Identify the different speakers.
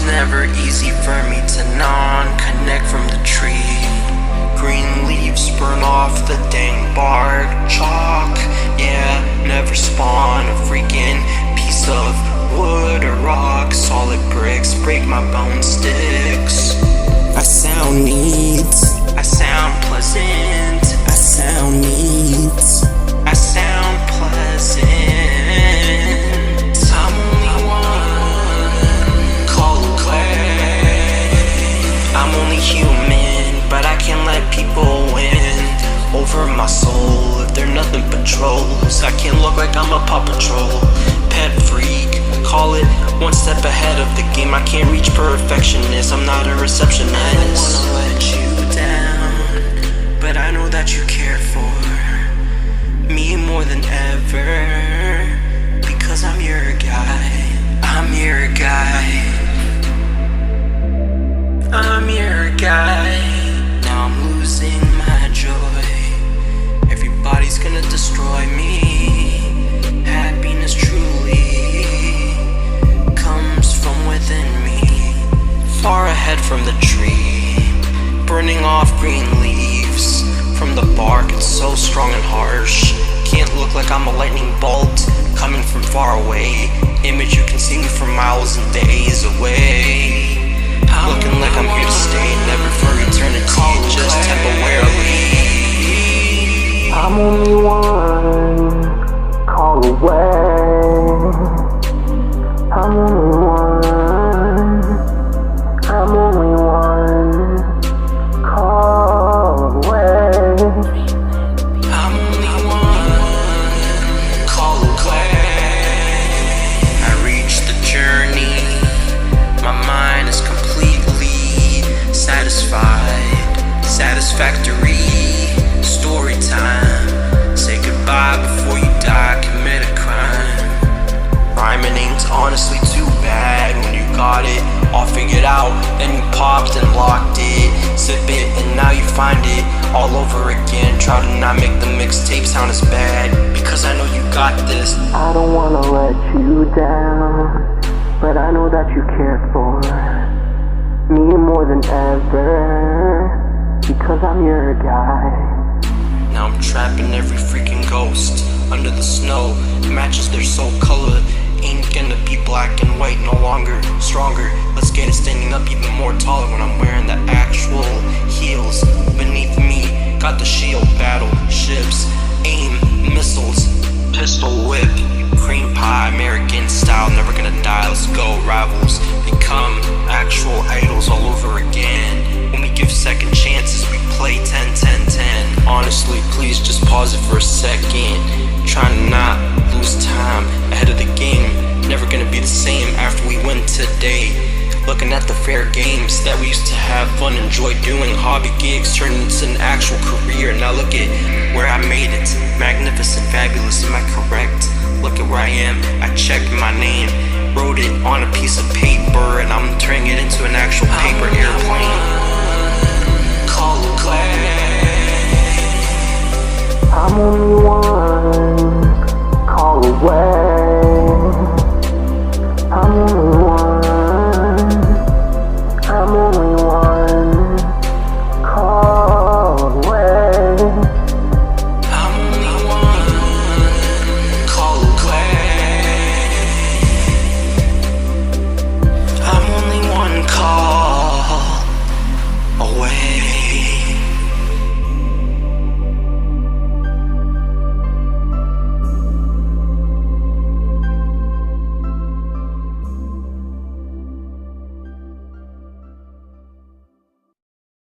Speaker 1: never easy for me to non-connect from the tree. Green leaves burn off the dang bark. Chalk, yeah, never spawn a freaking piece of wood or rock. Solid bricks break my bone sticks. I sound neat, I sound pleasant, I sound neat, I sound pleasant. I'm only one call away. I'm only human, but I can't let people win over my soul. If they're nothing but trolls, I can't look like I'm a Paw Patrol pet freak. Call it one step ahead of the game. I can't reach perfectionist, I'm not a receptionist. I don't wanna let you down, but I know that you care for me more than ever, because I'm your guy. I'm your guy. I'm your guy. Now I'm losing my joy. Everybody's gonna destroy me. Happiness truly comes from within me. Far ahead from the tree, burning off green leaves from the bark. It's so strong and harsh. Can't look like I'm a lightning bolt coming from far away. Image you can see me from miles and days away. Looking like I'm here to stay, never for eternity, just temporarily.
Speaker 2: I'm only one call away. I'm only one call away.
Speaker 1: I'm only one call away. I reached the journey. My mind is completely satisfied. Satisfactory story time. Say goodbye before you die, commit a crime. Rhyming ain't honestly too bad when you got it all figured out. Then you popped and locked it, sip it, and now you find it all over again. Try to not make the mixtape sound as bad, because I know you got this.
Speaker 2: I don't wanna let you down, but I know that you care for me more than ever, because I'm your guy.
Speaker 1: Now I'm trapping every freaking ghost under the snow. It matches their soul color. Ain't gonna be black and white no longer. Stronger, let's get it standing up even more taller when I'm wearing the actual heels. Beneath me, got the shield, battle ships, aim, missiles, pistol whip, cream pie, American style, never gonna die. Let's go, rivals become actual idols all over again. When we give second chances, we play 10-10-10. Honestly, please just pause it for a second. Trying to not lose time ahead of the game. Never gonna be the same after we win today. Looking at the fair games that we used to have fun, enjoy doing. Hobby gigs turned into an actual career. Now look at where I made it. Magnificent, fabulous, am I correct? Look at where I am, I checked my name, wrote it on a piece of paper, and I'm turning it into an actual paper airplane.
Speaker 2: I'm only